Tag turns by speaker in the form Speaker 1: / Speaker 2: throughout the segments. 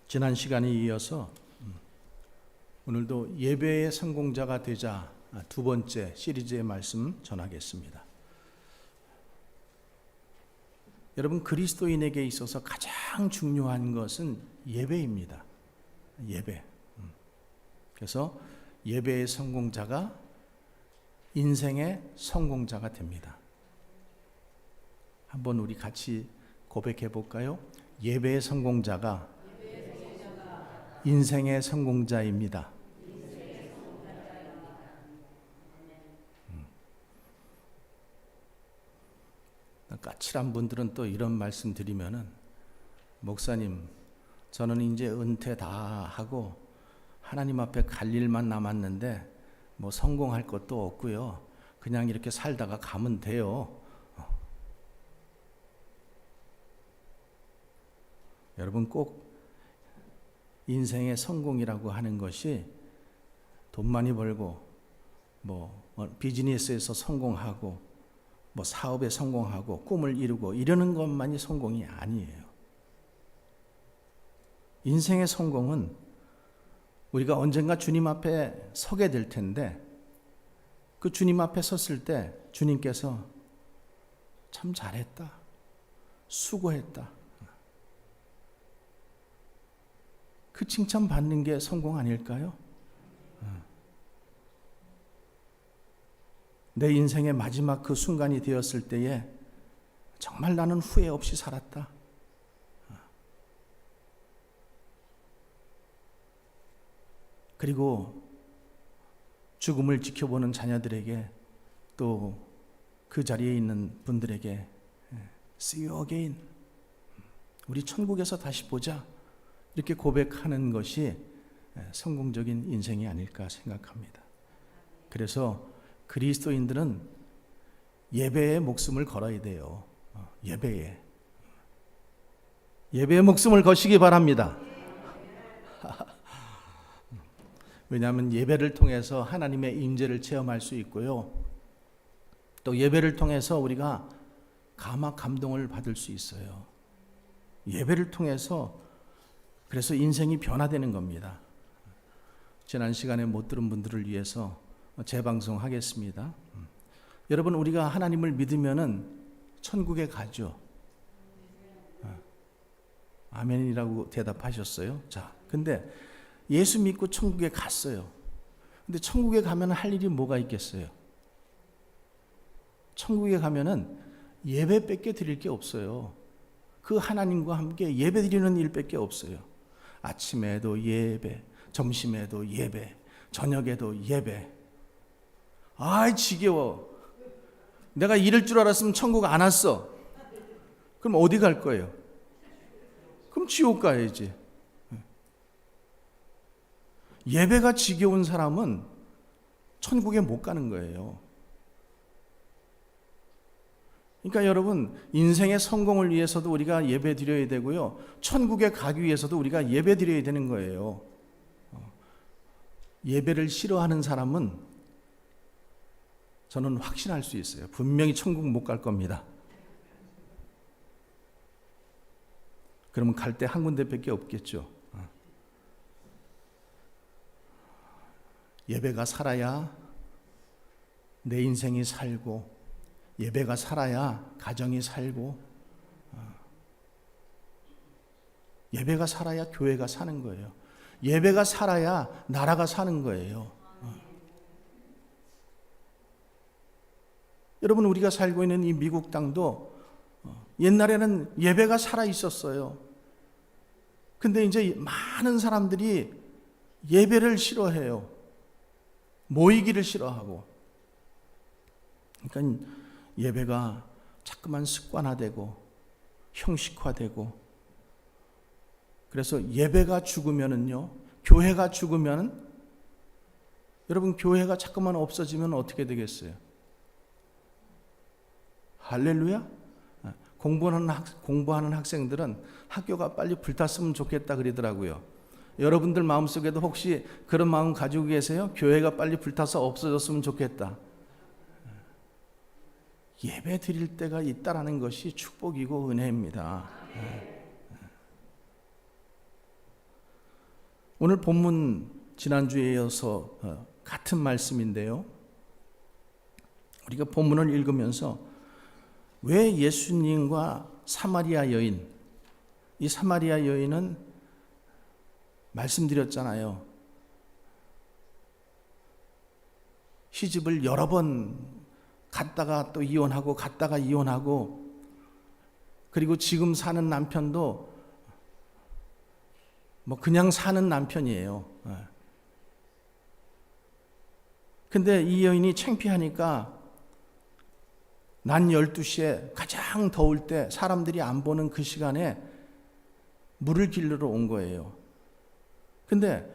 Speaker 1: 지난 시간에 이어서 오늘도 예배의 성공자가 되자 두 번째 시리즈의 말씀 전하겠습니다. 여러분, 그리스도인에게 있어서 가장 중요한 것은 예배입니다. 예배. 그래서 예배의 성공자가 인생의 성공자가 됩니다. 한번 우리 같이 고백해 볼까요? 예배의 성공자가 인생의 성공자입니다. 까칠한 분들은 또 이런 말씀 드리면은, 목사님, 저는 이제 은퇴 다 하고 하나님 앞에 갈 일만 남았는데 뭐 성공할 것도 없고요. 그냥 이렇게 살다가 가면 돼요. 여러분, 꼭 인생의 성공이라고 하는 것이 돈 많이 벌고 뭐 비즈니스에서 성공하고 뭐 사업에 성공하고 꿈을 이루고 이러는 것만이 성공이 아니에요. 인생의 성공은 우리가 언젠가 주님 앞에 서게 될 텐데, 그 주님 앞에 섰을 때 주님께서 참 잘했다, 수고했다, 그 칭찬 받는 게 성공 아닐까요? 내 인생의 마지막 그 순간이 되었을 때에 정말 나는 후회 없이 살았다. 그리고 죽음을 지켜보는 자녀들에게, 또 그 자리에 있는 분들에게 See you again. 우리 천국에서 다시 보자. 이렇게 고백하는 것이 성공적인 인생이 아닐까 생각합니다. 그래서 그리스도인들은 예배에 목숨을 걸어야 돼요. 예배에 목숨을 거시기 바랍니다. 왜냐하면 예배를 통해서 하나님의 임재를 체험할 수 있고요, 또 예배를 통해서 우리가 감화 감동을 받을 수 있어요. 예배를 통해서 그래서 인생이 변화되는 겁니다. 지난 시간에 못 들은 분들을 위해서 재방송하겠습니다. 여러분, 우리가 하나님을 믿으면은 천국에 가죠. 아멘이라고 대답하셨어요. 자, 근데 예수 믿고 천국에 갔어요. 근데 천국에 가면 할 일이 뭐가 있겠어요? 천국에 가면은 예배밖에 드릴 게 없어요. 그 하나님과 함께 예배 드리는 일밖에 없어요. 아침에도 예배, 점심에도 예배, 저녁에도 예배. 아이, 지겨워. 내가 이럴 줄 알았으면 천국 안 왔어. 그럼 어디 갈 거예요? 그럼 지옥 가야지. 예배가 지겨운 사람은 천국에 못 가는 거예요. 그러니까 여러분, 인생의 성공을 위해서도 우리가 예배 드려야 되고요, 천국에 가기 위해서도 우리가 예배 드려야 되는 거예요. 예배를 싫어하는 사람은 저는 확신할 수 있어요. 분명히 천국 못 갈 겁니다. 그러면 갈 때 한 군데밖에 없겠죠. 예배가 살아야 내 인생이 살고, 예배가 살아야 가정이 살고, 예배가 살아야 교회가 사는 거예요. 예배가 살아야 나라가 사는 거예요. 여러분, 우리가 살고 있는 이 미국 땅도 옛날에는 예배가 살아 있었어요. 근데 이제 많은 사람들이 예배를 싫어해요. 모이기를 싫어하고. 그러니까 예배가 자꾸만 습관화되고 형식화되고, 그래서 예배가 죽으면은요, 교회가 죽으면, 여러분, 교회가 자꾸만 없어지면 어떻게 되겠어요? 할렐루야? 공부하는 학생들은 학교가 빨리 불탔으면 좋겠다 그러더라고요. 여러분들 마음속에도 혹시 그런 마음 가지고 계세요? 교회가 빨리 불타서 없어졌으면 좋겠다. 예배 드릴 때가 있다라는 것이 축복이고 은혜입니다. 오늘 본문 지난주에 이어서 같은 말씀인데요. 우리가 본문을 읽으면서 왜 예수님과 사마리아 여인, 이 사마리아 여인은 말씀드렸잖아요. 시집을 여러 번 갔다가 또 이혼하고 갔다가 이혼하고, 그리고 지금 사는 남편도 뭐 그냥 사는 남편이에요. 근데 이 여인이 창피하니까 낮 12시에 가장 더울 때 사람들이 안 보는 그 시간에 물을 길르러 온 거예요. 근데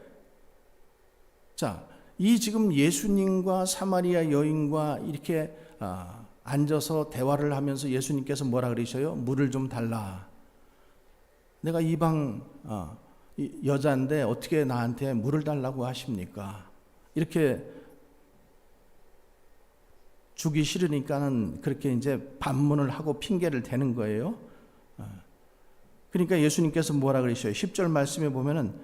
Speaker 1: 자, 이 지금 예수님과 사마리아 여인과 이렇게 앉아서 대화를 하면서 예수님께서 뭐라 그러셔요? 물을 좀 달라. 내가 이방 여자인데 어떻게 나한테 물을 달라고 하십니까? 이렇게 주기 싫으니까는 그렇게 이제 반문을 하고 핑계를 대는 거예요. 그러니까 예수님께서 뭐라 그러셔요? 10절 말씀에 보면은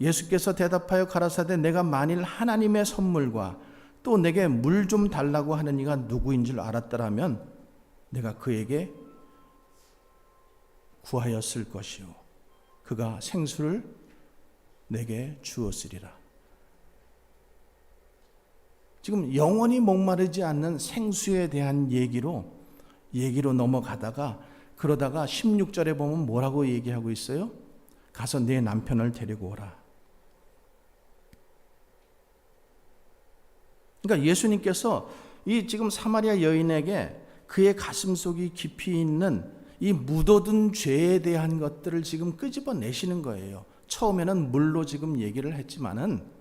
Speaker 1: 예수께서 대답하여 가라사대 내가 만일 하나님의 선물과 또 내게 물 좀 달라고 하는 이가 누구인 줄 알았더라면 내가 그에게 구하였을 것이요 그가 생수를 내게 주었으리라. 지금 영원히 목마르지 않는 생수에 대한 얘기로 넘어가다가, 그러다가 16절에 보면 뭐라고 얘기하고 있어요? 가서 내 남편을 데리고 오라. 그러니까 예수님께서 이 지금 사마리아 여인에게 그의 가슴속이 깊이 있는 이 묻어둔 죄에 대한 것들을 지금 끄집어내시는 거예요. 처음에는 물로 지금 얘기를 했지만은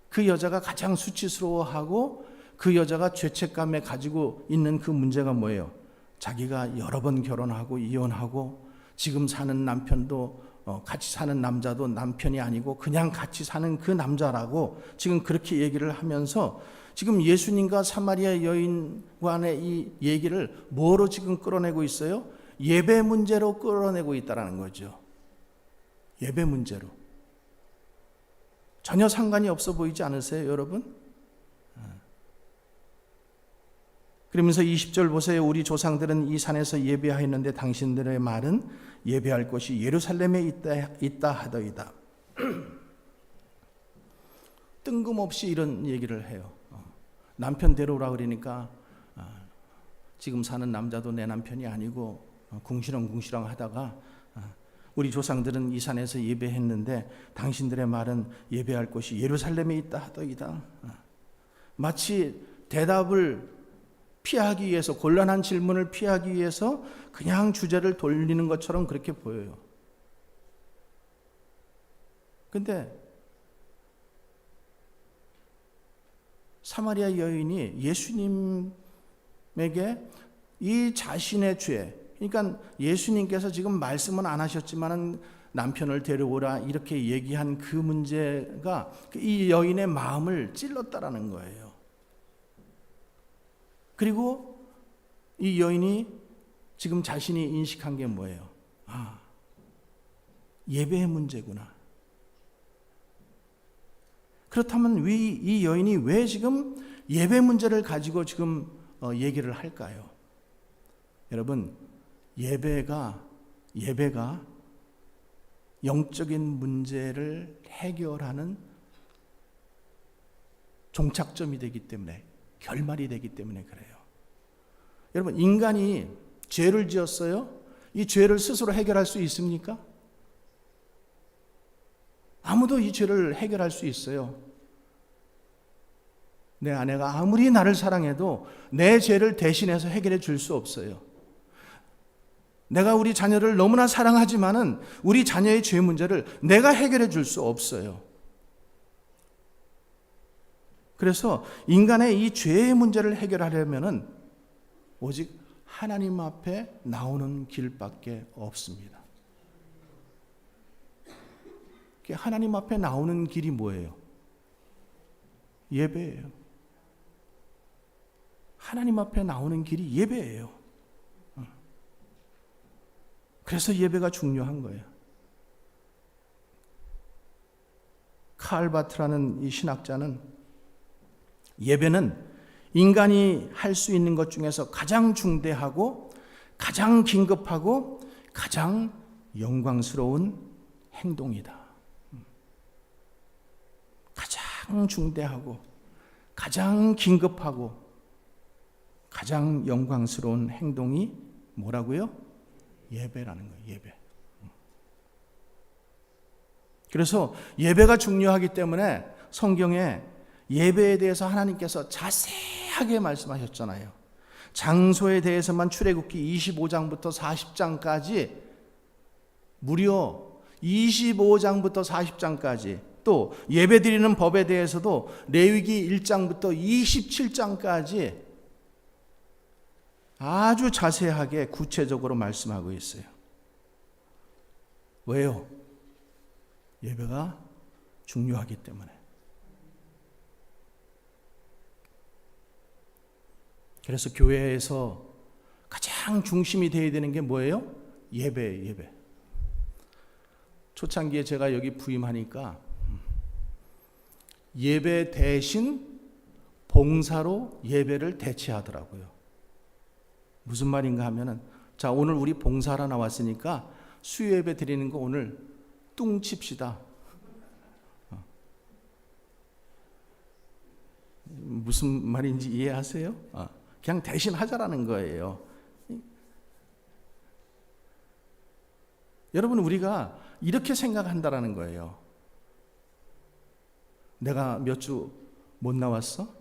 Speaker 1: 그 여자가 가장 수치스러워하고 그 여자가 죄책감에 가지고 있는 그 문제가 뭐예요? 자기가 여러 번 결혼하고 이혼하고 지금 사는 남편도 같이 사는 남자도 남편이 아니고 그냥 같이 사는 그 남자라고 지금 그렇게 얘기를 하면서 지금 예수님과 사마리아 여인 간의 이 얘기를 뭐로 지금 끌어내고 있어요? 예배 문제로 끌어내고 있다는 거죠. 예배 문제로. 전혀 상관이 없어 보이지 않으세요, 여러분? 그러면서 20절 보세요. 우리 조상들은 이 산에서 예배하였는데 당신들의 말은 예배할 곳이 예루살렘에 있다 하더이다. 뜬금없이 이런 얘기를 해요. 남편 데려오라 그러니까 지금 사는 남자도 내 남편이 아니고 궁시렁궁시렁 하다가 우리 조상들은 이 산에서 예배했는데 당신들의 말은 예배할 곳이 예루살렘에 있다 하더이다. 마치 대답을 피하기 위해서, 곤란한 질문을 피하기 위해서 그냥 주제를 돌리는 것처럼 그렇게 보여요. 근데 사마리아 여인이 예수님에게 이 자신의 죄, 그러니까 예수님께서 지금 말씀은 안 하셨지만 남편을 데려오라 이렇게 얘기한 그 문제가 이 여인의 마음을 찔렀다라는 거예요. 그리고 이 여인이 지금 자신이 인식한 게 뭐예요? 예배의 문제구나. 그렇다면 이 여인이 왜 지금 예배 문제를 가지고 지금 얘기를 할까요? 여러분, 예배가 영적인 문제를 해결하는 종착점이 되기 때문에, 결말이 되기 때문에 그래요. 여러분, 인간이 죄를 지었어요. 이 죄를 스스로 해결할 수 있습니까? 아무도 이 죄를 해결할 수 있어요. 내 아내가 아무리 나를 사랑해도 내 죄를 대신해서 해결해 줄 수 없어요. 내가 우리 자녀를 너무나 사랑하지만은 우리 자녀의 죄 문제를 내가 해결해 줄 수 없어요. 그래서 인간의 이 죄의 문제를 해결하려면은 오직 하나님 앞에 나오는 길밖에 없습니다. 하나님 앞에 나오는 길이 뭐예요? 예배예요. 하나님 앞에 나오는 길이 예배예요. 그래서 예배가 중요한 거예요. 칼 바트라는 이 신학자는 예배는 인간이 할 수 있는 것 중에서 가장 중대하고 가장 긴급하고 가장 영광스러운 행동이다. 가장 중대하고 가장 긴급하고 가장 영광스러운 행동이 뭐라고요? 예배라는 거예요. 예배. 그래서 예배가 중요하기 때문에 성경에 예배에 대해서 하나님께서 자세하게 말씀하셨잖아요. 장소에 대해서만 출애굽기 25장부터 40장까지 무려 25장부터 40장까지 또 예배 드리는 법에 대해서도 레위기 1장부터 27장까지 아주 자세하게 구체적으로 말씀하고 있어요. 왜요? 예배가 중요하기 때문에. 그래서 교회에서 가장 중심이 되어야 되는 게 뭐예요? 예배. 초창기에 제가 여기 부임하니까 예배 대신 봉사로 예배를 대체하더라고요. 무슨 말인가 하면은, 자, 오늘 우리 봉사하러 나왔으니까 수요 예배 드리는 거 오늘 뚱칩시다. 무슨 말인지 이해하세요? 그냥 대신 하자라는 거예요. 여러분, 우리가 이렇게 생각한다라는 거예요. 내가 몇 주 못 나왔어?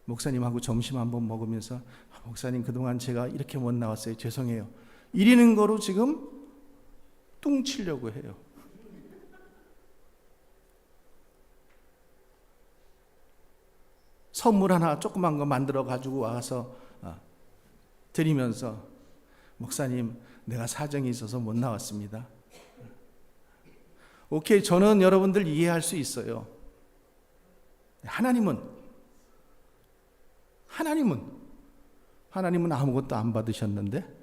Speaker 1: 목사님하고 점심 한번 먹으면서, 목사님 그동안 제가 이렇게 못 나왔어요. 죄송해요. 이러는 거로 지금 뚱치려고 해요. 선물 하나 조그만 거 만들어 가지고 와서 드리면서, 목사님 내가 사정이 있어서 못 나왔습니다. 오케이, 저는 여러분들 이해할 수 있어요. 하나님은 아무것도 안 받으셨는데,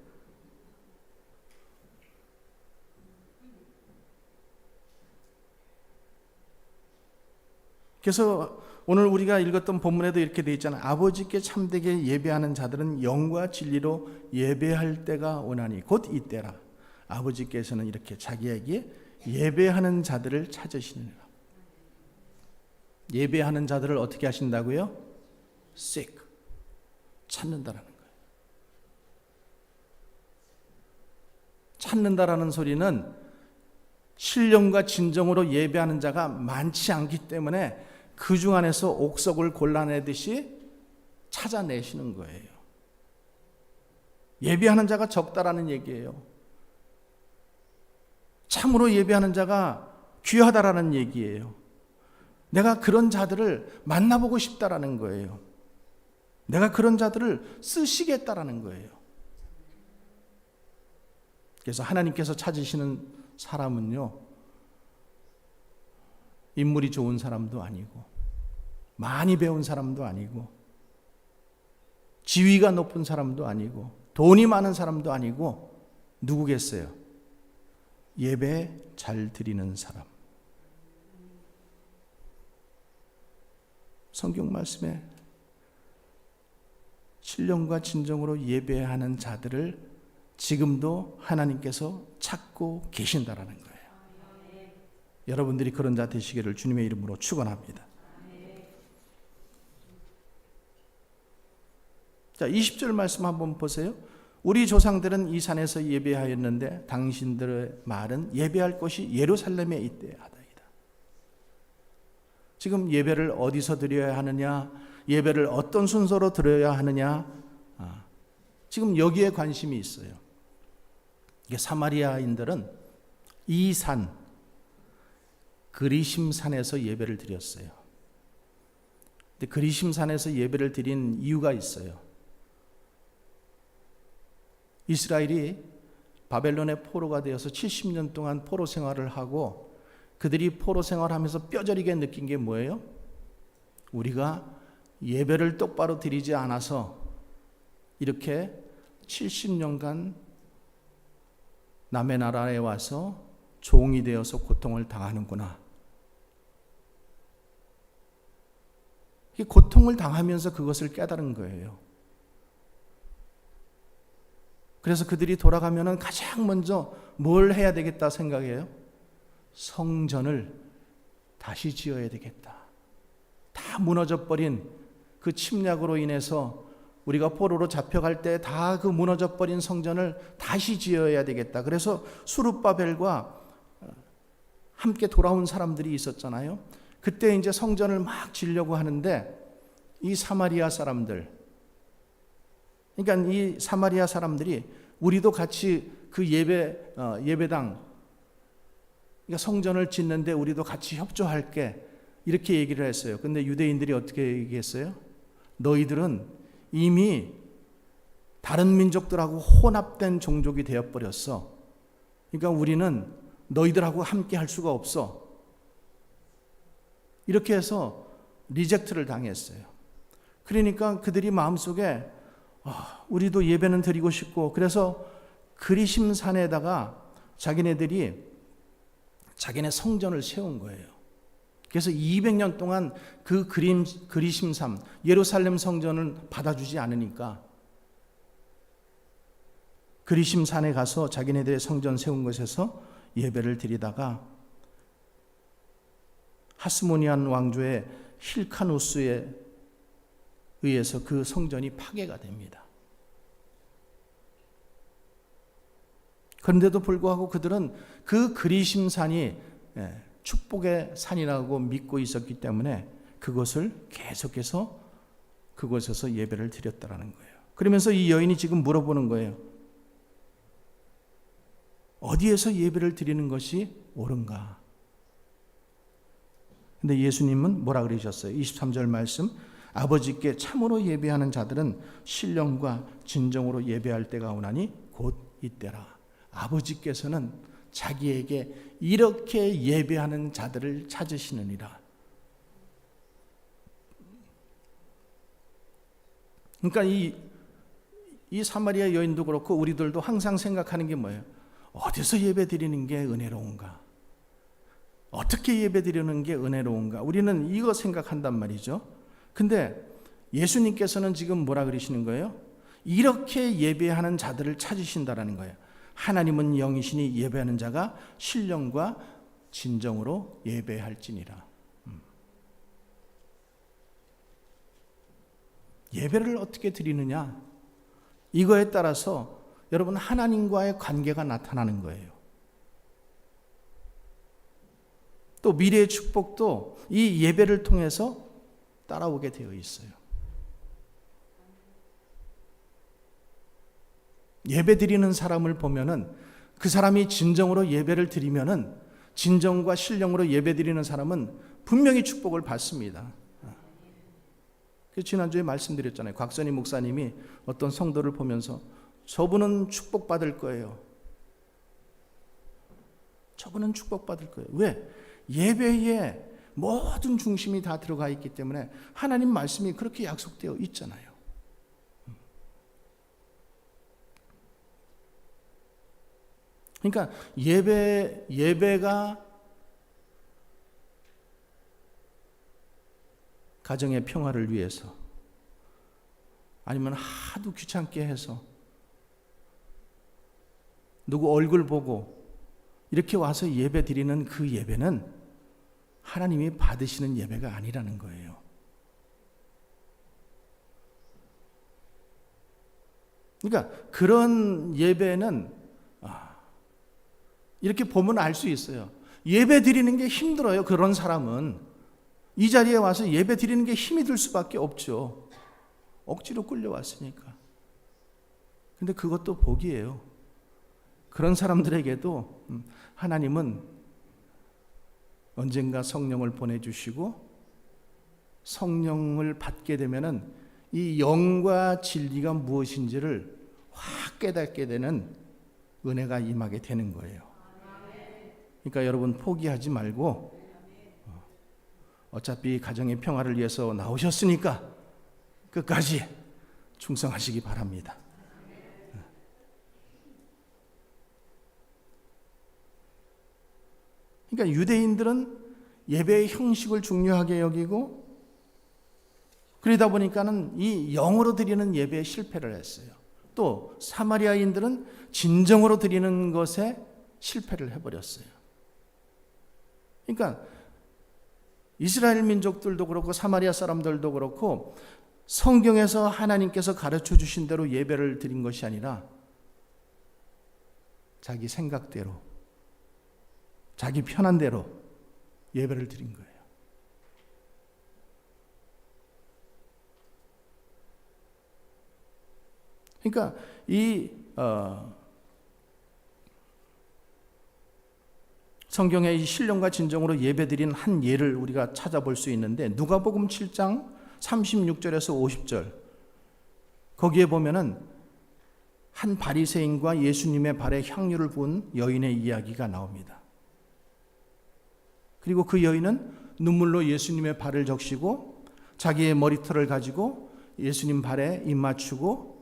Speaker 1: 그래서 오늘 우리가 읽었던 본문에도 이렇게 되어 있잖아요. 아버지께 참되게 예배하는 자들은 영과 진리로 예배할 때가 오나니 곧 이때라. 아버지께서는 이렇게 자기에게 예배하는 자들을 찾으시느니라. 예배하는 자들을 어떻게 하신다고요? seek, 찾는다라는 거예요. 찾는다라는 소리는 신령과 진정으로 예배하는 자가 많지 않기 때문에 그 중 안에서 옥석을 골라내듯이 찾아내시는 거예요. 예배하는 자가 적다라는 얘기예요. 참으로 예배하는 자가 귀하다라는 얘기예요. 내가 그런 자들을 만나보고 싶다라는 거예요. 내가 그런 자들을 쓰시겠다라는 거예요. 그래서 하나님께서 찾으시는 사람은요, 인물이 좋은 사람도 아니고 많이 배운 사람도 아니고 지위가 높은 사람도 아니고 돈이 많은 사람도 아니고 누구겠어요? 예배 잘 드리는 사람. 성경 말씀에 신령과 진정으로 예배하는 자들을 지금도 하나님께서 찾고 계신다라는 거예요. 여러분들이 그런 자 되시기를 주님의 이름으로 축원합니다. 자, 20절 말씀 한번 보세요. 우리 조상들은 이 산에서 예배하였는데 당신들의 말은 예배할 곳이 예루살렘에 있대하다이다. 지금 예배를 어디서 드려야 하느냐, 예배를 어떤 순서로 드려야 하느냐, 지금 여기에 관심이 있어요. 이게 사마리아인들은 이 산, 그리심산에서 예배를 드렸어요. 근데 그리심산에서 예배를 드린 이유가 있어요. 이스라엘이 바벨론의 포로가 되어서 70년 동안 포로 생활을 하고 그들이 포로 생활하면서 뼈저리게 느낀 게 뭐예요? 우리가 예배를 똑바로 드리지 않아서 이렇게 70년간 남의 나라에 와서 종이 되어서 고통을 당하는구나. 고통을 당하면서 그것을 깨달은 거예요. 그래서 그들이 돌아가면은 가장 먼저 뭘 해야 되겠다 생각해요? 성전을 다시 지어야 되겠다. 다 무너져버린 그 침략으로 인해서 우리가 포로로 잡혀갈 때 다 그 무너져버린 성전을 다시 지어야 되겠다. 그래서 수룹바벨과 함께 돌아온 사람들이 있었잖아요. 그때 이제 성전을 막 지으려고 하는데 이 사마리아 사람들, 그러니까 이 사마리아 사람들이 우리도 같이 그 예배당, 그러니까 성전을 짓는데 우리도 같이 협조할게 이렇게 얘기를 했어요. 근데 유대인들이 어떻게 얘기했어요? 너희들은 이미 다른 민족들하고 혼합된 종족이 되어버렸어. 그러니까 우리는 너희들하고 함께 할 수가 없어. 이렇게 해서 리젝트를 당했어요. 그러니까 그들이 마음속에 우리도 예배는 드리고 싶고, 그래서 그리심산에다가 자기네 성전을 세운 거예요. 그래서 200년 동안 그 그리심산 예루살렘 성전을 받아주지 않으니까 그리심산에 가서 자기네들의 성전 세운 곳에서 예배를 드리다가 하스모니안 왕조의 힐카누스에 의해서 그 성전이 파괴가 됩니다. 그런데도 불구하고 그들은 그 그리심산이 축복의 산이라고 믿고 있었기 때문에 그것을 계속해서 그곳에서 예배를 드렸다라는 거예요. 그러면서 이 여인이 지금 물어보는 거예요. 어디에서 예배를 드리는 것이 옳은가? 근데 예수님은 뭐라 그러셨어요? 23절 말씀, 아버지께 참으로 예배하는 자들은 신령과 진정으로 예배할 때가 오나니 곧 이때라. 아버지께서는 자기에게 이렇게 예배하는 자들을 찾으시느니라. 그러니까 이 사마리아 여인도 그렇고 우리들도 항상 생각하는 게 뭐예요? 어디서 예배 드리는 게 은혜로운가? 어떻게 예배 드리는 게 은혜로운가? 우리는 이거 생각한단 말이죠. 근데 예수님께서는 지금 뭐라 그러시는 거예요? 이렇게 예배하는 자들을 찾으신다라는 거예요. 하나님은 영이시니 예배하는 자가 신령과 진정으로 예배할지니라. 예배를 어떻게 드리느냐? 이거에 따라서 여러분 하나님과의 관계가 나타나는 거예요. 또 미래의 축복도 이 예배를 통해서 따라오게 되어 있어요. 예배 드리는 사람을 보면은 그 사람이 진정으로 예배를 드리면은 진정과 신령으로 예배 드리는 사람은 분명히 축복을 받습니다. 지난주에 말씀드렸잖아요. 곽선희 목사님이 어떤 성도를 보면서 저분은 축복받을 거예요. 저분은 축복받을 거예요. 왜? 예배에 모든 중심이 다 들어가 있기 때문에 하나님 말씀이 그렇게 약속되어 있잖아요. 그러니까 예배가 가정의 평화를 위해서 아니면 하도 귀찮게 해서 누구 얼굴 보고 이렇게 와서 예배 드리는 그 예배는 하나님이 받으시는 예배가 아니라는 거예요. 그러니까 그런 예배는 이렇게 보면 알 수 있어요. 예배 드리는 게 힘들어요. 그런 사람은 이 자리에 와서 예배 드리는 게 힘이 들 수밖에 없죠. 억지로 끌려왔으니까. 근데 그것도 복이에요. 그런 사람들에게도 하나님은 언젠가 성령을 보내주시고 성령을 받게 되면은 이 영과 진리가 무엇인지를 확 깨닫게 되는 은혜가 임하게 되는 거예요. 그러니까 여러분 포기하지 말고 어차피 가정의 평화를 위해서 나오셨으니까 끝까지 충성하시기 바랍니다. 그러니까 유대인들은 예배의 형식을 중요하게 여기고, 그러다 보니까는 이 영으로 드리는 예배에 실패를 했어요. 또 사마리아인들은 진정으로 드리는 것에 실패를 해버렸어요. 그러니까 이스라엘 민족들도 그렇고 사마리아 사람들도 그렇고 성경에서 하나님께서 가르쳐 주신 대로 예배를 드린 것이 아니라 자기 생각대로, 자기 편한 대로 예배를 드린 거예요. 그러니까 이 성경의 이 신령과 진정으로 예배드린 한 예를 우리가 찾아볼 수 있는데, 누가복음 7장 36절에서 50절, 거기에 보면은 한 바리새인과 예수님의 발에 향유를 부은 여인의 이야기가 나옵니다. 그리고 그 여인은 눈물로 예수님의 발을 적시고 자기의 머리털을 가지고 예수님 발에 입 맞추고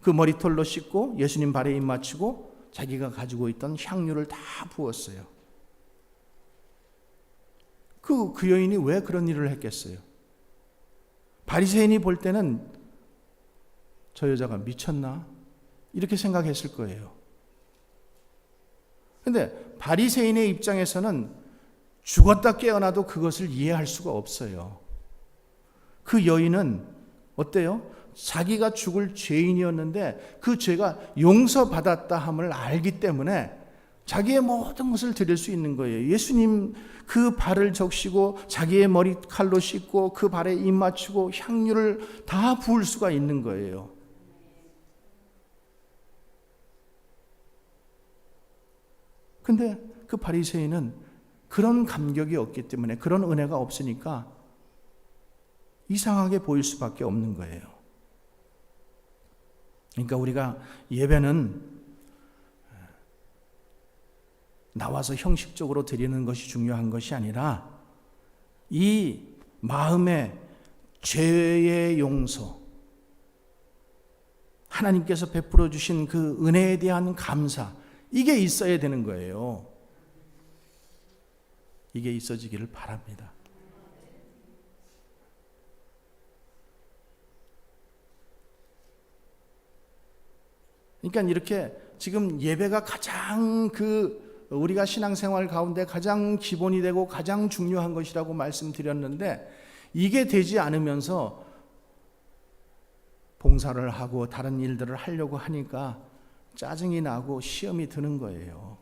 Speaker 1: 그 머리털로 씻고 예수님 발에 입 맞추고 자기가 가지고 있던 향유를 다 부었어요. 그 여인이 왜 그런 일을 했겠어요? 바리새인이 볼 때는 저 여자가 미쳤나? 이렇게 생각했을 거예요. 근데 바리새인의 입장에서는 죽었다 깨어나도 그것을 이해할 수가 없어요. 그 여인은 어때요? 자기가 죽을 죄인이었는데 그 죄가 용서받았다 함을 알기 때문에 자기의 모든 것을 드릴 수 있는 거예요. 예수님 그 발을 적시고 자기의 머리칼로 씻고 그 발에 입 맞추고 향유를 다 부을 수가 있는 거예요. 근데 그 바리새인은 그런 감격이 없기 때문에, 그런 은혜가 없으니까 이상하게 보일 수밖에 없는 거예요. 그러니까 우리가 예배는 나와서 형식적으로 드리는 것이 중요한 것이 아니라 이 마음의 죄의 용서, 하나님께서 베풀어 주신 그 은혜에 대한 감사, 이게 있어야 되는 거예요. 이게 있어지기를 바랍니다. 그러니까 이렇게 지금 예배가 가장 우리가 신앙생활 가운데 가장 기본이 되고 가장 중요한 것이라고 말씀드렸는데, 이게 되지 않으면서 봉사를 하고 다른 일들을 하려고 하니까 짜증이 나고 시험이 드는 거예요.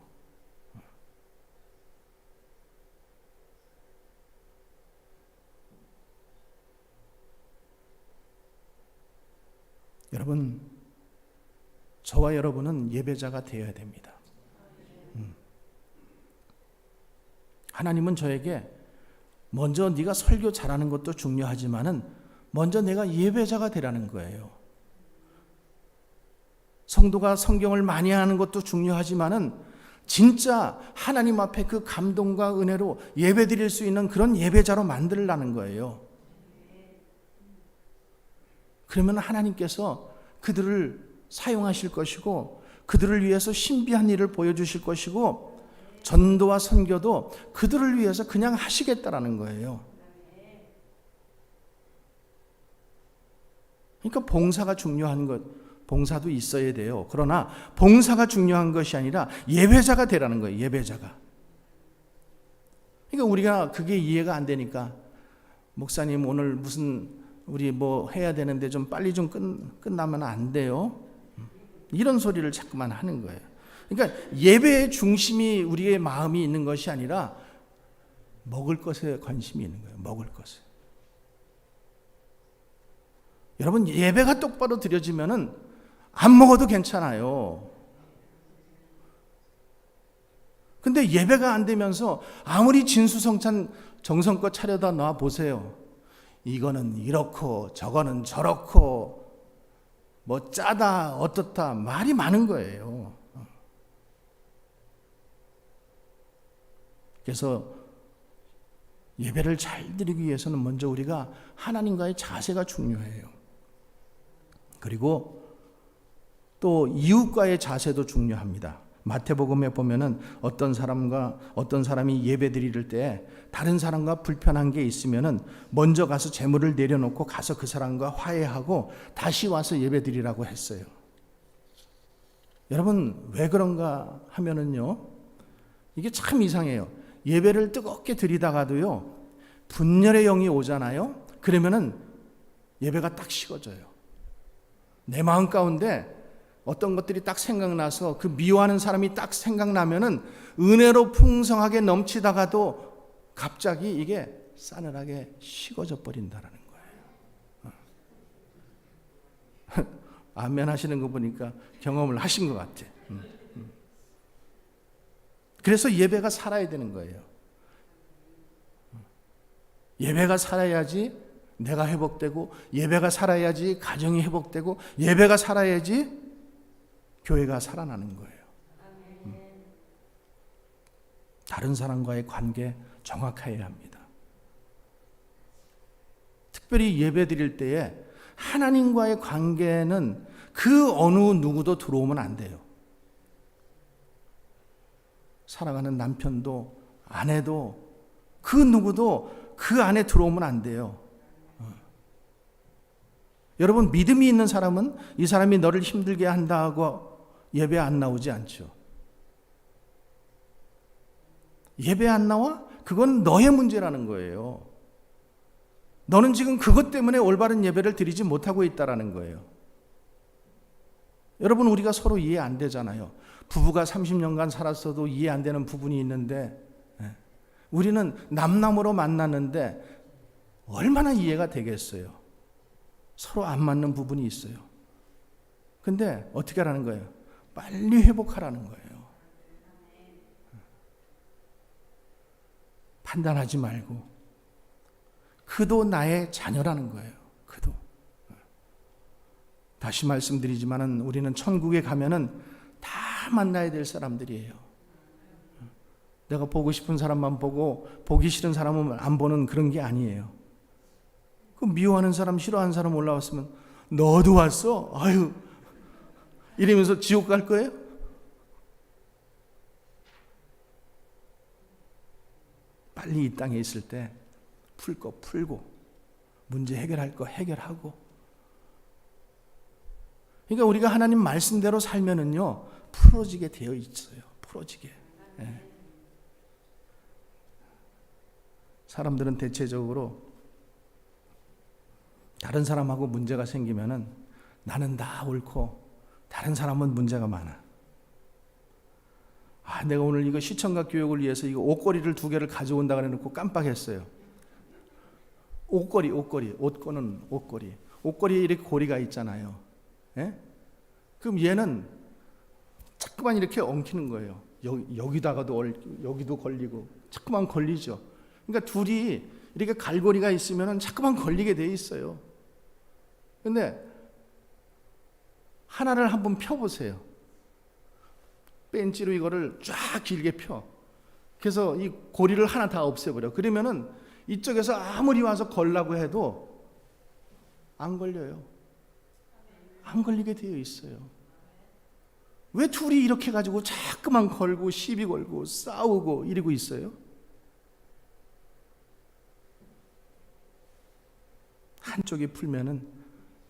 Speaker 1: 여러분, 저와 여러분은 예배자가 되어야 됩니다. 하나님은 저에게 먼저 네가 설교 잘하는 것도 중요하지만은 먼저 내가 예배자가 되라는 거예요. 성도가 성경을 많이 하는 것도 중요하지만은 진짜 하나님 앞에 그 감동과 은혜로 예배드릴 수 있는 그런 예배자로 만들라는 거예요. 그러면 하나님께서 그들을 사용하실 것이고 그들을 위해서 신비한 일을 보여주실 것이고 전도와 선교도 그들을 위해서 그냥 하시겠다라는 거예요. 그러니까 봉사가 중요한 것, 봉사도 있어야 돼요. 그러나 봉사가 중요한 것이 아니라 예배자가 되라는 거예요. 예배자가. 그러니까 우리가 그게 이해가 안 되니까, 목사님 오늘 무슨 우리 뭐 해야 되는데 좀 빨리 좀 끝나면 안 돼요? 이런 소리를 자꾸만 하는 거예요. 그러니까 예배의 중심이 우리의 마음이 있는 것이 아니라 먹을 것에 관심이 있는 거예요. 먹을 것에. 여러분, 예배가 똑바로 드려지면은 안 먹어도 괜찮아요. 근데 예배가 안 되면서 아무리 진수성찬 정성껏 차려다 놔 보세요. 이거는 이렇고 저거는 저렇고 뭐 짜다 어떻다 말이 많은 거예요. 그래서 예배를 잘 드리기 위해서는 먼저 우리가 하나님과의 자세가 중요해요. 그리고 또 이웃과의 자세도 중요합니다. 마태복음에 보면은 어떤 사람이 예배 드릴 때 다른 사람과 불편한 게 있으면은 먼저 가서 재물을 내려놓고 가서 그 사람과 화해하고 다시 와서 예배 드리라고 했어요. 여러분 왜 그런가 하면은요, 이게 참 이상해요. 예배를 뜨겁게 드리다가도요, 분열의 영이 오잖아요. 그러면은 예배가 딱 식어져요. 내 마음 가운데 어떤 것들이 딱 생각나서 그 미워하는 사람이 딱 생각나면은 은혜로 풍성하게 넘치다가도 갑자기 이게 싸늘하게 식어져 버린다라는 거예요. 아멘 하시는 거 보니까 경험을 하신 것 같아. 그래서 예배가 살아야 되는 거예요. 예배가 살아야지 내가 회복되고, 예배가 살아야지 가정이 회복되고, 예배가 살아야지 교회가 살아나는 거예요. 다른 사람과의 관계 정확해야 합니다. 특별히 예배 드릴 때에 하나님과의 관계는 그 어느 누구도 들어오면 안 돼요. 사랑하는 남편도 아내도 그 누구도 그 안에 들어오면 안 돼요. 여러분 믿음이 있는 사람은 이 사람이 너를 힘들게 한다고 예배 안 나오지 않죠. 예배 안 나와? 그건 너의 문제라는 거예요. 너는 지금 그것 때문에 올바른 예배를 드리지 못하고 있다는 거예요. 여러분 우리가 서로 이해 안 되잖아요. 부부가 30년간 살았어도 이해 안 되는 부분이 있는데, 우리는 남남으로 만났는데 얼마나 이해가 되겠어요. 서로 안 맞는 부분이 있어요. 근데 어떻게 하라는 거예요? 빨리 회복하라는 거예요. 판단하지 말고. 그도 나의 자녀라는 거예요. 그도. 다시 말씀드리지만은 우리는 천국에 가면은 다 만나야 될 사람들이에요. 내가 보고 싶은 사람만 보고 보기 싫은 사람은 안 보는 그런 게 아니에요. 그 미워하는 사람, 싫어하는 사람 올라왔으면 너도 왔어? 아유, 이러면서 지옥 갈 거예요? 빨리 이 땅에 있을 때 풀 거 풀고, 문제 해결할 거 해결하고. 그러니까 우리가 하나님 말씀대로 살면은요, 풀어지게 되어 있어요. 풀어지게. 예. 사람들은 대체적으로 다른 사람하고 문제가 생기면은 나는 다 옳고 다른 사람은 문제가 많아. 내가 오늘 이거 시청각 교육을 위해서 이거 옷걸이를 2개를 가져온다 그래놓고 깜빡했어요. 옷걸이, 옷 거는 옷걸이. 옷걸이에 이렇게 고리가 있잖아요. 예? 그럼 얘는 자꾸만 이렇게 엉키는 거예요. 여기다가도 여기도 걸리고 자꾸만 걸리죠. 그러니까 둘이 이렇게 갈고리가 있으면 자꾸만 걸리게 돼 있어요. 근데 하나를 한번 펴보세요. 벤치로 이거를 쫙 길게 펴. 그래서 이 고리를 하나 다 없애버려. 그러면은 이쪽에서 아무리 와서 걸라고 해도 안 걸려요. 안 걸리게 되어 있어요. 왜 둘이 이렇게 가지고 자꾸만 걸고 시비 걸고 싸우고 이러고 있어요? 한쪽이 풀면은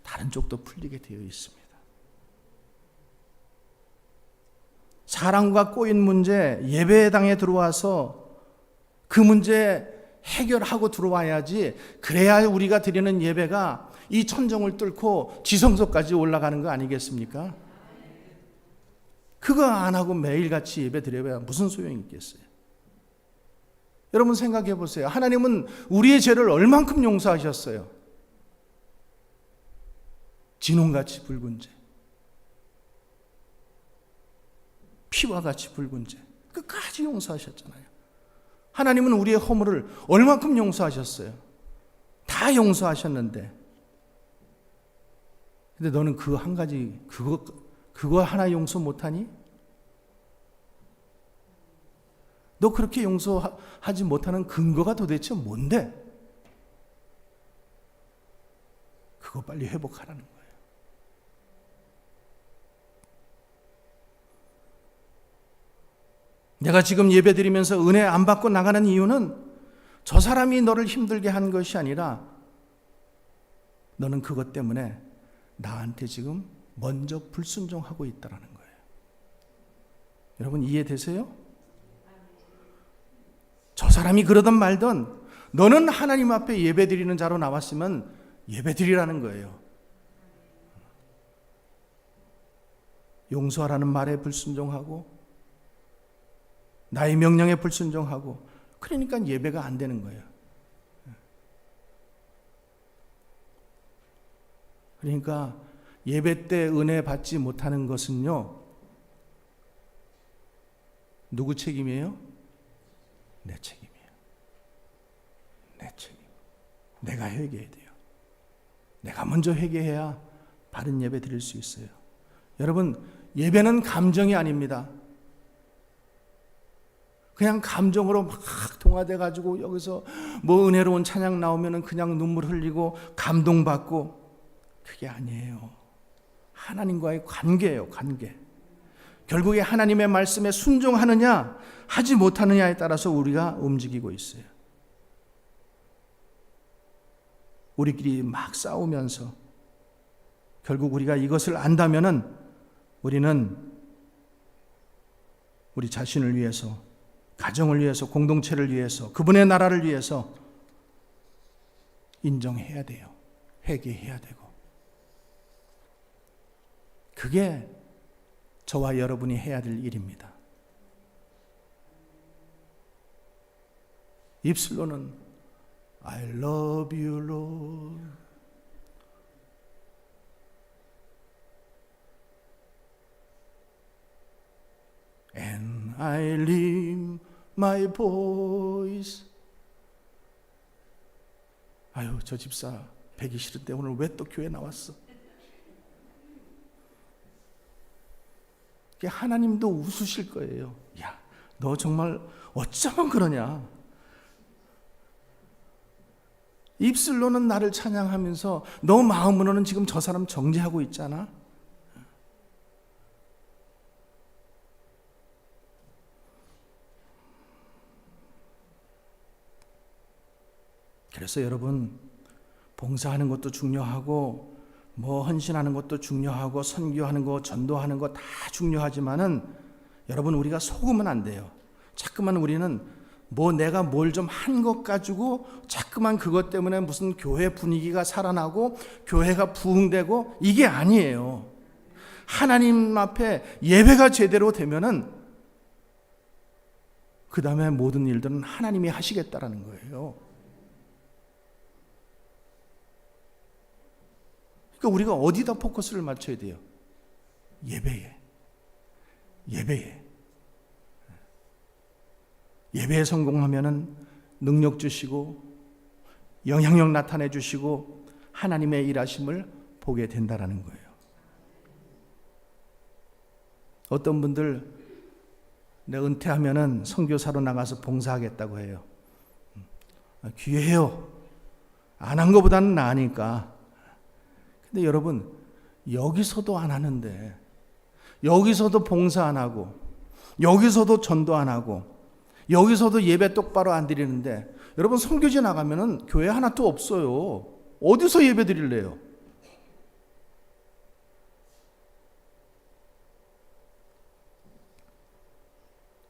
Speaker 1: 다른 쪽도 풀리게 되어 있습니다. 사랑과 꼬인 문제, 예배당에 들어와서 그 문제 해결하고 들어와야지. 그래야 우리가 드리는 예배가 이 천정을 뚫고 지성소까지 올라가는 거 아니겠습니까? 그거 안 하고 매일같이 예배 드려야 무슨 소용이 있겠어요? 여러분 생각해 보세요. 하나님은 우리의 죄를 얼만큼 용서하셨어요? 진홍같이 붉은 죄, 피와 같이 붉은 죄 끝까지 용서하셨잖아요. 하나님은 우리의 허물을 얼만큼 용서하셨어요? 다 용서하셨는데, 근데 너는 그 한 가지 그거 하나 용서 못하니? 너 그렇게 용서하지 못하는 근거가 도대체 뭔데? 그거 빨리 회복하라는 거예요. 내가 지금 예배 드리면서 은혜 안 받고 나가는 이유는 저 사람이 너를 힘들게 한 것이 아니라 너는 그것 때문에 나한테 지금 먼저 불순종하고 있다는 거예요. 여러분 이해되세요? 저 사람이 그러든 말든 너는 하나님 앞에 예배 드리는 자로 나왔으면 예배 드리라는 거예요. 용서하라는 말에 불순종하고 나의 명령에 불순종하고 그러니까 예배가 안 되는 거예요. 그러니까 예배 때 은혜 받지 못하는 것은요, 누구 책임이에요? 내 책임이에요. 내 책임. 내가 회개해야 돼요. 내가 먼저 회개해야 바른 예배 드릴 수 있어요. 여러분, 예배는 감정이 아닙니다. 그냥 감정으로 막 동화돼가지고 여기서 뭐 은혜로운 찬양 나오면은 그냥 눈물 흘리고 감동받고, 그게 아니에요. 하나님과의 관계예요, 관계. 결국에 하나님의 말씀에 순종하느냐 하지 못하느냐에 따라서 우리가 움직이고 있어요. 우리끼리 막 싸우면서 결국 우리가 이것을 안다면은 우리는 우리 자신을 위해서, 가정을 위해서, 공동체를 위해서, 그분의 나라를 위해서 인정해야 돼요. 회개해야 되고. 그게 저와 여러분이 해야 될 일입니다. 입술로는 I love you, Lord. And I lift my voice. 아유, 저 집사 배기 싫은데 오늘 왜 또 교회 나왔어? 하나님도 웃으실 거예요. 야, 너 정말 어쩌면 그러냐? 입술로는 나를 찬양하면서 너 마음으로는 지금 저 사람 정죄하고 있잖아. 그래서 여러분, 봉사하는 것도 중요하고 뭐 헌신하는 것도 중요하고 선교하는 거, 전도하는 거 다 중요하지만은 여러분, 우리가 속으면 안 돼요. 자꾸만 우리는 뭐 내가 뭘 좀 한 것 가지고 자꾸만 그것 때문에 무슨 교회 분위기가 살아나고 교회가 부흥되고, 이게 아니에요. 하나님 앞에 예배가 제대로 되면은 그 다음에 모든 일들은 하나님이 하시겠다라는 거예요. 그러니까 우리가 어디다 포커스를 맞춰야 돼요? 예배에. 예배에. 예배에 성공하면은 능력 주시고 영향력 나타내 주시고 하나님의 일하심을 보게 된다라는 거예요. 어떤 분들 내가 은퇴하면은 선교사로 나가서 봉사하겠다고 해요. 귀해요. 안 한 것보다는 나으니까. 근데 여러분, 여기서도 안 하는데, 여기서도 봉사 안 하고, 여기서도 전도 안 하고, 여기서도 예배 똑바로 안 드리는데, 여러분 선교지 나가면은 교회 하나도 없어요. 어디서 예배 드릴래요?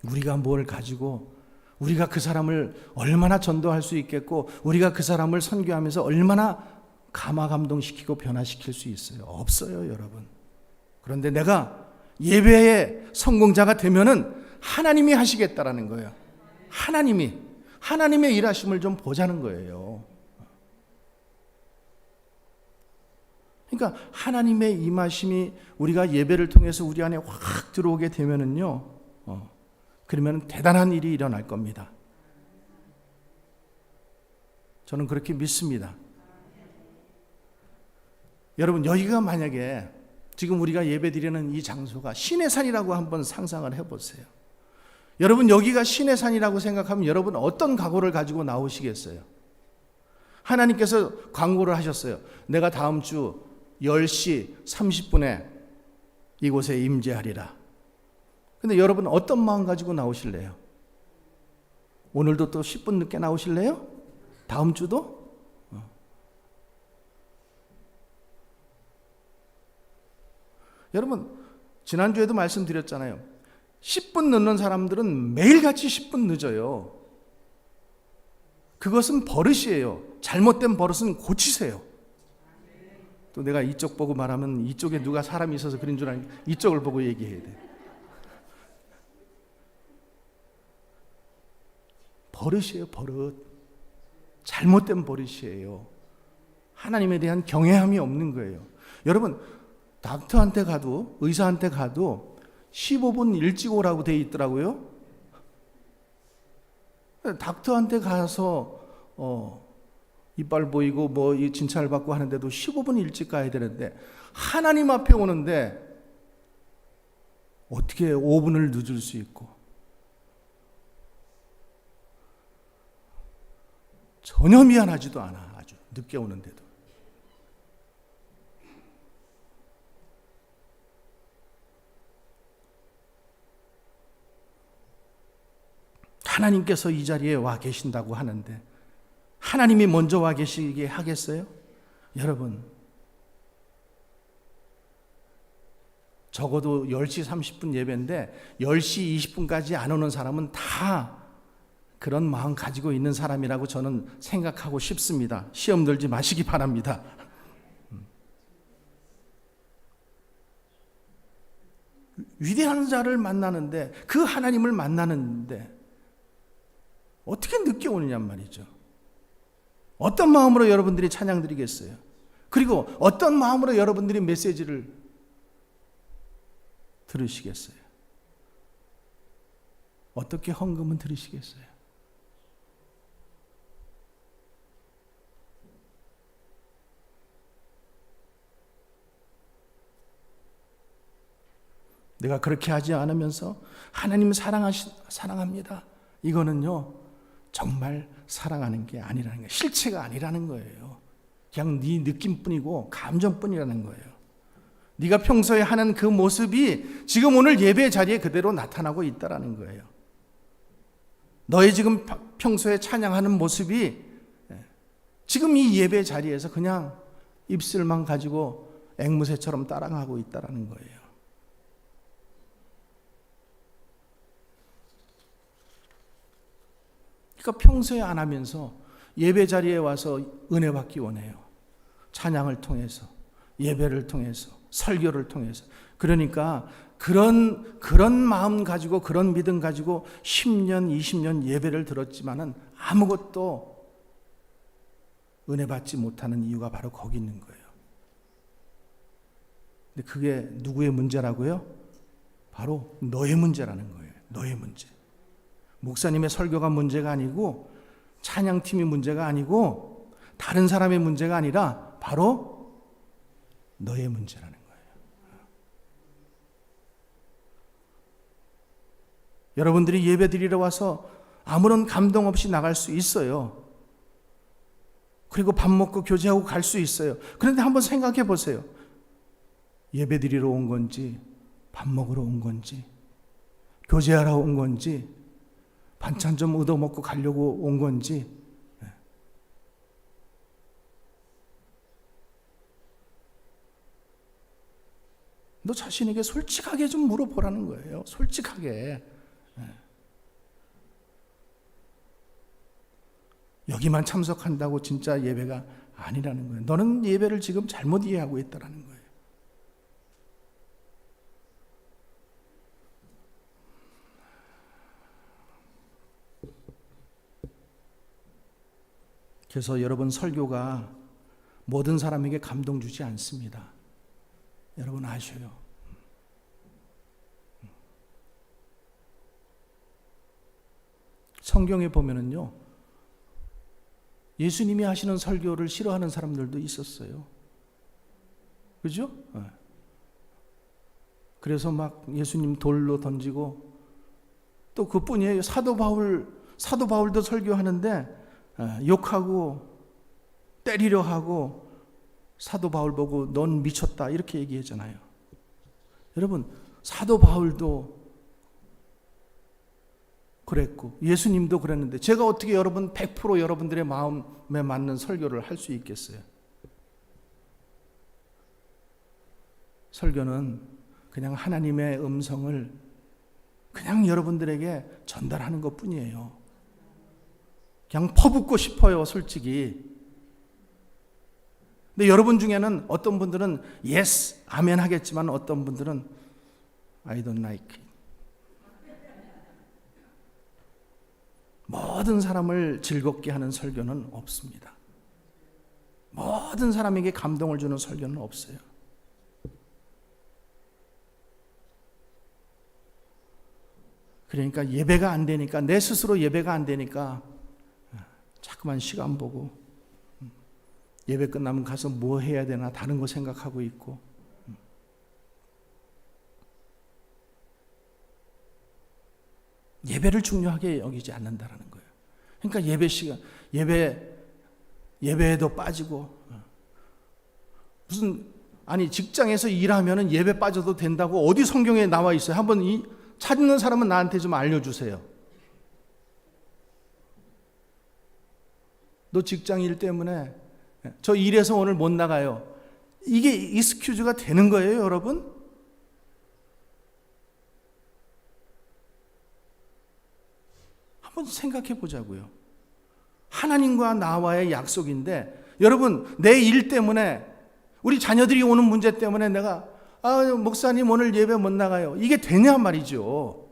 Speaker 1: 우리가 뭘 가지고 우리가 그 사람을 얼마나 전도할 수 있겠고, 우리가 그 사람을 선교하면서 얼마나 감화 감동시키고 변화시킬 수 있어요? 없어요, 여러분. 그런데 내가 예배의 성공자가 되면은 하나님이 하시겠다라는 거예요. 하나님의 일하심을 좀 보자는 거예요. 그러니까 하나님의 임하심이 우리가 예배를 통해서 우리 안에 확 들어오게 되면은요, 그러면 대단한 일이 일어날 겁니다. 저는 그렇게 믿습니다. 여러분, 여기가 만약에 지금 우리가 예배드리는 이 장소가 시내산이라고 한번 상상을 해보세요. 여러분, 여기가 시내산이라고 생각하면 여러분 어떤 각오를 가지고 나오시겠어요? 하나님께서 광고를 하셨어요. 내가 다음 주 10시 30분에 이곳에 임재하리라. 근데 여러분 어떤 마음 가지고 나오실래요? 오늘도 또 10분 늦게 나오실래요? 다음 주도? 여러분 지난주에도 말씀드렸잖아요. 10분 늦는 사람들은 매일같이 10분 늦어요. 그것은 버릇이에요. 잘못된 버릇은 고치세요. 또 내가 이쪽 보고 말하면 이쪽에 누가 사람이 있어서 그런 줄 아니까 이쪽을 보고 얘기해야 돼. 버릇이에요, 버릇. 잘못된 버릇이에요. 하나님에 대한 경외함이 없는 거예요. 여러분, 닥터한테 가도, 의사한테 가도 15분 일찍 오라고 돼 있더라고요. 닥터한테 가서 이빨 보이고 뭐 진찰 받고 하는데도 15분 일찍 가야 되는데 하나님 앞에 오는데 어떻게 5분을 늦을 수 있고 전혀 미안하지도 않아. 아주 늦게 오는데도. 하나님께서 이 자리에 와 계신다고 하는데 하나님이 먼저 와 계시게 하겠어요? 여러분, 적어도 10시 30분 예배인데 10시 20분까지 안 오는 사람은 다 그런 마음 가지고 있는 사람이라고 저는 생각하고 싶습니다. 시험 들지 마시기 바랍니다. 위대한 자를 만나는데, 그 하나님을 만나는데 어떻게 늦게 오느냐 말이죠. 어떤 마음으로 여러분들이 찬양 드리겠어요? 그리고 어떤 마음으로 여러분들이 메시지를 들으시겠어요? 어떻게 헌금은 들으시겠어요? 내가 그렇게 하지 않으면서 하나님 사랑합니다. 이거는요, 정말 사랑하는 게 아니라는 거예요. 실체가 아니라는 거예요. 그냥 네 느낌뿐이고 감정뿐이라는 거예요. 네가 평소에 하는 그 모습이 지금 오늘 예배 자리에 그대로 나타나고 있다는 거예요. 너의 지금 평소에 찬양하는 모습이 지금 이 예배 자리에서 그냥 입술만 가지고 앵무새처럼 따라가고 있다는 거예요. 그러니까 평소에 안 하면서 예배 자리에 와서 은혜 받기 원해요. 찬양을 통해서, 예배를 통해서, 설교를 통해서. 그러니까 그런 마음 가지고, 그런 믿음 가지고 10년, 20년 예배를 들었지만은 아무것도 은혜 받지 못하는 이유가 바로 거기 있는 거예요. 근데 그게 누구의 문제라고요? 바로 너의 문제라는 거예요. 너의 문제. 목사님의 설교가 문제가 아니고, 찬양팀이 문제가 아니고, 다른 사람의 문제가 아니라 바로 너의 문제라는 거예요. 여러분들이 예배 드리러 와서 아무런 감동 없이 나갈 수 있어요. 그리고 밥 먹고 교제하고 갈 수 있어요. 그런데 한번 생각해 보세요. 예배 드리러 온 건지, 밥 먹으러 온 건지, 교제하러 온 건지, 반찬 좀 얻어먹고 가려고 온 건지. 너 자신에게 솔직하게 좀 물어보라는 거예요. 솔직하게. 여기만 참석한다고 진짜 예배가 아니라는 거예요. 너는 예배를 지금 잘못 이해하고 있다는 거예요. 그래서 여러분, 설교가 모든 사람에게 감동 주지 않습니다. 여러분 아셔요. 성경에 보면은요, 예수님이 하시는 설교를 싫어하는 사람들도 있었어요. 그죠? 그래서 막 예수님 돌로 던지고, 또 그뿐이에요. 사도 바울도 설교하는데 욕하고 때리려 하고, 사도 바울 보고 넌 미쳤다 이렇게 얘기했잖아요. 여러분, 사도 바울도 그랬고 예수님도 그랬는데 제가 어떻게 여러분 100% 여러분들의 마음에 맞는 설교를 할 수 있겠어요? 설교는 그냥 하나님의 음성을 그냥 여러분들에게 전달하는 것 뿐이에요. 그냥 퍼붓고 싶어요, 솔직히. 근데 여러분 중에는 어떤 분들은 yes, 아멘 하겠지만 어떤 분들은 I don't like it. 모든 사람을 즐겁게 하는 설교는 없습니다. 모든 사람에게 감동을 주는 설교는 없어요. 그러니까 예배가 안 되니까, 내 스스로 예배가 안 되니까 자꾸만 시간 보고 예배 끝나면 가서 뭐 해야 되나 다른 거 생각하고 있고, 예배를 중요하게 여기지 않는다라는 거예요. 그러니까 예배 시간, 예배에도 빠지고, 무슨 아니 직장에서 일하면은 예배 빠져도 된다고 어디 성경에 나와 있어요? 한번 찾는 사람은 나한테 좀 알려주세요. 너 직장 일 때문에 저 일해서 오늘 못 나가요. 이게 익스큐즈가 되는 거예요, 여러분? 한번 생각해 보자고요. 하나님과 나와의 약속인데, 여러분, 내 일 때문에, 우리 자녀들이 오는 문제 때문에 내가 목사님 오늘 예배 못 나가요. 이게 되냐 말이죠.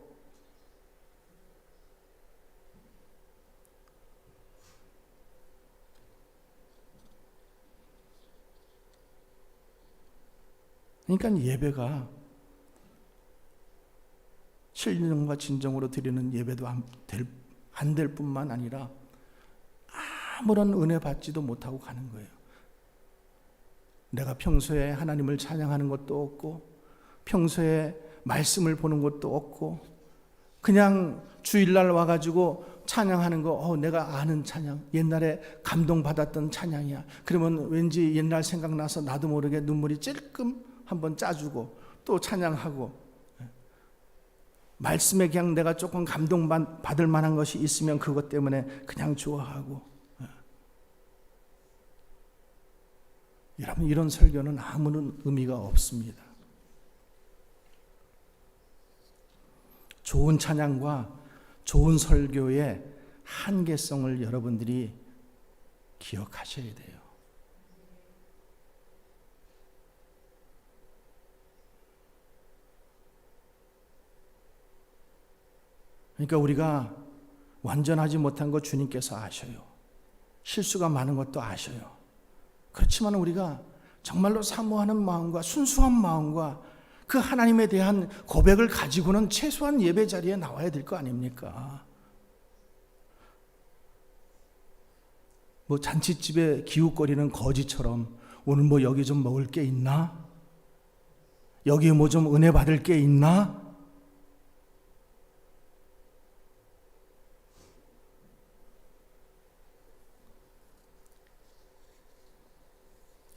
Speaker 1: 그러니까 예배가 신령과 진정으로 드리는 예배도 안 될 뿐만 아니라 아무런 은혜 받지도 못하고 가는 거예요. 내가 평소에 하나님을 찬양하는 것도 없고, 평소에 말씀을 보는 것도 없고, 그냥 주일날 와가지고 찬양하는 거, 내가 아는 찬양, 옛날에 감동받았던 찬양이야. 그러면 왠지 옛날 생각나서 나도 모르게 눈물이 찔끔 한번 짜주고 또 찬양하고, 말씀에 그냥 내가 조금 감동받을 만한 것이 있으면 그것 때문에 그냥 좋아하고. 여러분, 이런 설교는 아무런 의미가 없습니다. 좋은 찬양과 좋은 설교의 한계성을 여러분들이 기억하셔야 돼요. 그러니까 우리가 완전하지 못한 거 주님께서 아셔요. 실수가 많은 것도 아셔요. 그렇지만 우리가 정말로 사모하는 마음과 순수한 마음과 그 하나님에 대한 고백을 가지고는 최소한 예배 자리에 나와야 될 거 아닙니까? 뭐 잔치집에 기웃거리는 거지처럼 오늘 뭐 여기 좀 먹을 게 있나? 여기 뭐 좀 은혜 받을 게 있나?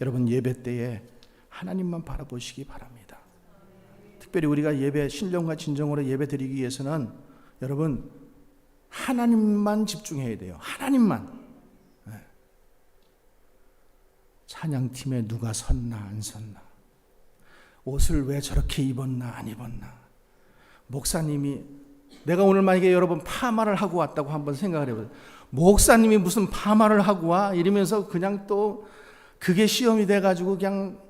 Speaker 1: 여러분, 예배 때에 하나님만 바라보시기 바랍니다. 특별히 우리가 신령과 진정으로 예배 드리기 위해서는 여러분, 하나님만 집중해야 돼요. 하나님만. 찬양팀에 누가 섰나 안 섰나, 옷을 왜 저렇게 입었나 안 입었나, 목사님이, 내가 오늘 만약에 여러분 파마를 하고 왔다고 한번 생각을 해보세요. 목사님이 무슨 파마를 하고 와? 이러면서 그냥 또 그게 시험이 돼가지고 그냥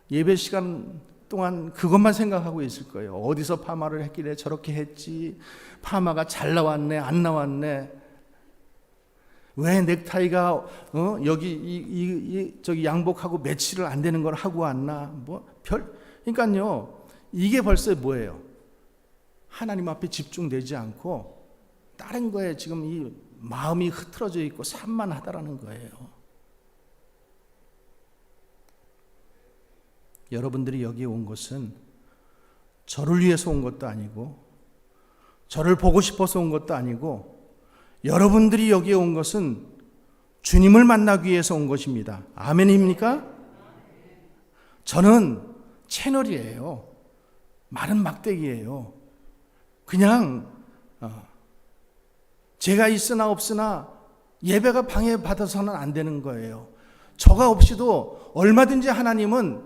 Speaker 1: 예배 시간 동안 그것만 생각하고 있을 거예요. 어디서 파마를 했길래 저렇게 했지? 파마가 잘 나왔네? 안 나왔네? 왜 넥타이가 여기 저기 양복하고 매치를 안 되는 걸 하고 왔나? 그러니까요, 이게 벌써 뭐예요? 하나님 앞에 집중되지 않고 다른 거에 지금 이 마음이 흐트러져 있고 산만하다라는 거예요. 여러분들이 여기 온 것은 저를 위해서 온 것도 아니고, 저를 보고 싶어서 온 것도 아니고, 여러분들이 여기에 온 것은 주님을 만나기 위해서 온 것입니다. 아멘입니까? 저는 채널이에요. 마른 막대기예요. 그냥 제가 있으나 없으나 예배가 방해받아서는 안 되는 거예요. 저가 없이도 얼마든지 하나님은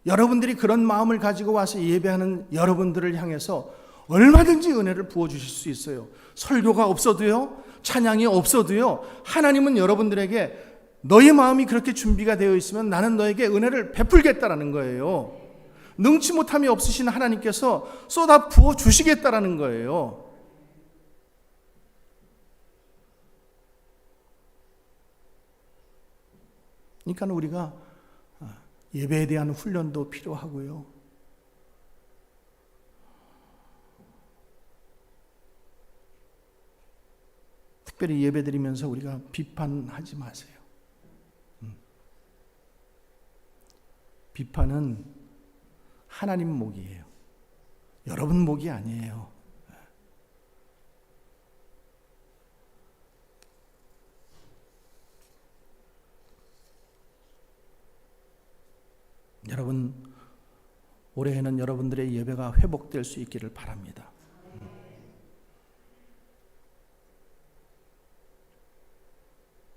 Speaker 1: 여러분들이 그런 마음을 가지고 와서 예배하는 여러분들을 향해서 얼마든지 은혜를 부어주실 수 있어요. 설교가 없어도요, 찬양이 없어도요, 하나님은 여러분들에게 너의 마음이 그렇게 준비가 되어 있으면 나는 너에게 은혜를 베풀겠다라는 거예요. 능치 못함이 없으신 하나님께서 쏟아 부어 주시겠다라는 거예요. 그러니까 우리가 예배에 대한 훈련도 필요하고요. 특별히 예배 드리면서 우리가 비판하지 마세요. 비판은 하나님 목이에요. 여러분 목이 아니에요. 여러분, 올해에는 여러분들의 예배가 회복될 수 있기를 바랍니다.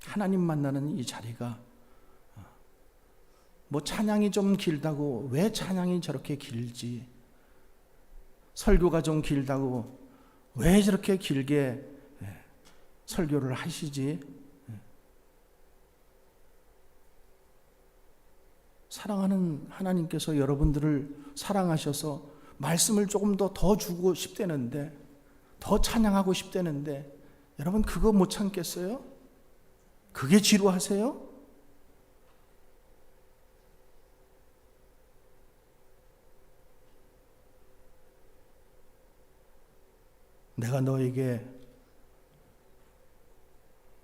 Speaker 1: 하나님 만나는 이 자리가 뭐 찬양이 좀 길다고 왜 찬양이 저렇게 길지? 설교가 좀 길다고 왜 저렇게 길게 설교를 하시지? 사랑하는 하나님께서 여러분들을 사랑하셔서 말씀을 조금 더 주고 싶다는데, 더 찬양하고 싶다는데 여러분 그거 못 참겠어요? 그게 지루하세요? 내가 너에게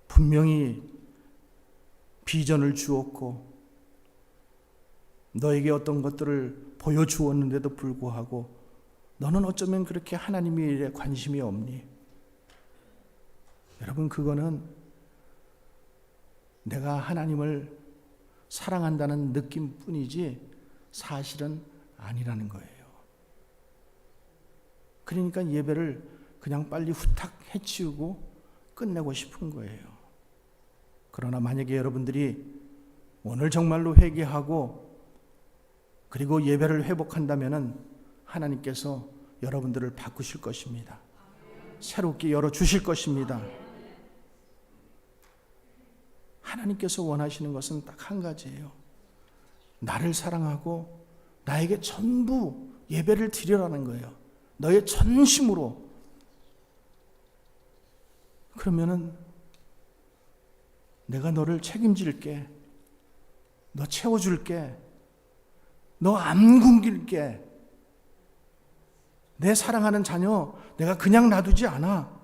Speaker 1: 분명히 비전을 주었고 너에게 어떤 것들을 보여주었는데도 불구하고 너는 어쩌면 그렇게 하나님의 일에 관심이 없니? 여러분, 그거는 내가 하나님을 사랑한다는 느낌뿐이지 사실은 아니라는 거예요. 그러니까 예배를 그냥 빨리 후딱 해치우고 끝내고 싶은 거예요. 그러나 만약에 여러분들이 오늘 정말로 회개하고 그리고 예배를 회복한다면 하나님께서 여러분들을 바꾸실 것입니다. 새롭게 열어주실 것입니다. 하나님께서 원하시는 것은 딱 한 가지예요. 나를 사랑하고 나에게 전부 예배를 드리라는 거예요. 너의 전심으로. 그러면은 내가 너를 책임질게. 너 채워줄게. 너 안 굶길게. 내 사랑하는 자녀 내가 그냥 놔두지 않아.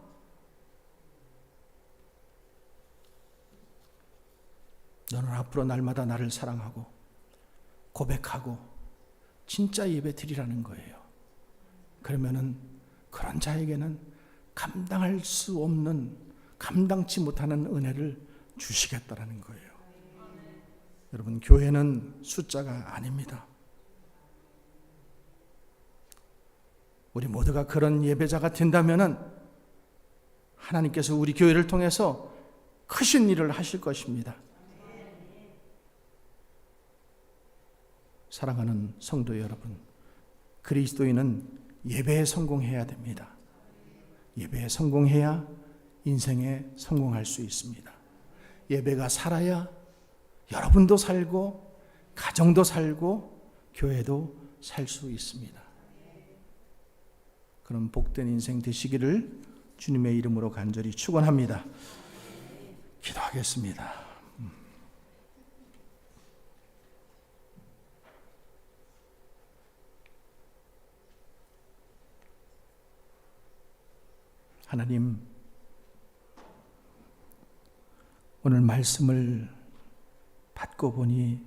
Speaker 1: 너는 앞으로 날마다 나를 사랑하고 고백하고 진짜 예배 드리라는 거예요. 그러면은 그런 자에게는 감당할 수 없는, 감당치 못하는 은혜를 주시겠다라는 거예요. 여러분, 교회는 숫자가 아닙니다. 우리 모두가 그런 예배자가 된다면은 하나님께서 우리 교회를 통해서 크신 일을 하실 것입니다. 사랑하는 성도 여러분, 그리스도인은 예배에 성공해야 됩니다. 예배에 성공해야 인생에 성공할 수 있습니다. 예배가 살아야 여러분도 살고 가정도 살고 교회도 살 수 있습니다. 그럼 복된 인생 되시기를 주님의 이름으로 간절히 축원합니다. 기도하겠습니다. 하나님, 오늘 말씀을 받고 보니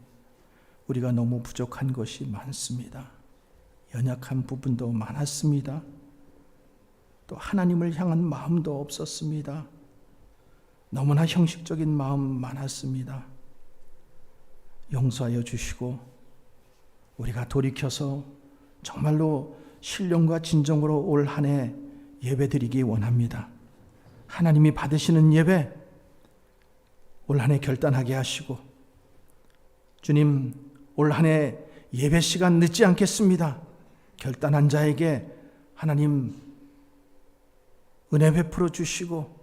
Speaker 1: 우리가 너무 부족한 것이 많습니다. 연약한 부분도 많았습니다. 또 하나님을 향한 마음도 없었습니다. 너무나 형식적인 마음 많았습니다. 용서하여 주시고 우리가 돌이켜서 정말로 신령과 진정으로 올 한 해 예배드리기 원합니다. 하나님이 받으시는 예배 올 한 해 결단하게 하시고, 주님 올 한 해 예배 시간 늦지 않겠습니다. 결단한 자에게 하나님 은혜 베풀어 주시고,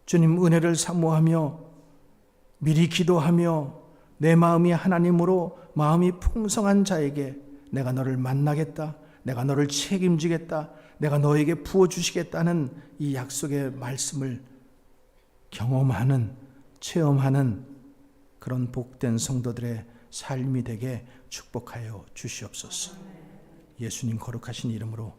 Speaker 1: 주님 은혜를 사모하며 미리 기도하며 내 마음이 하나님으로 마음이 풍성한 자에게 내가 너를 만나겠다, 내가 너를 책임지겠다, 내가 너에게 부어주시겠다는 이 약속의 말씀을 경험하는, 체험하는 그런 복된 성도들의 삶이 되게 축복하여 주시옵소서. 예수님 거룩하신 이름으로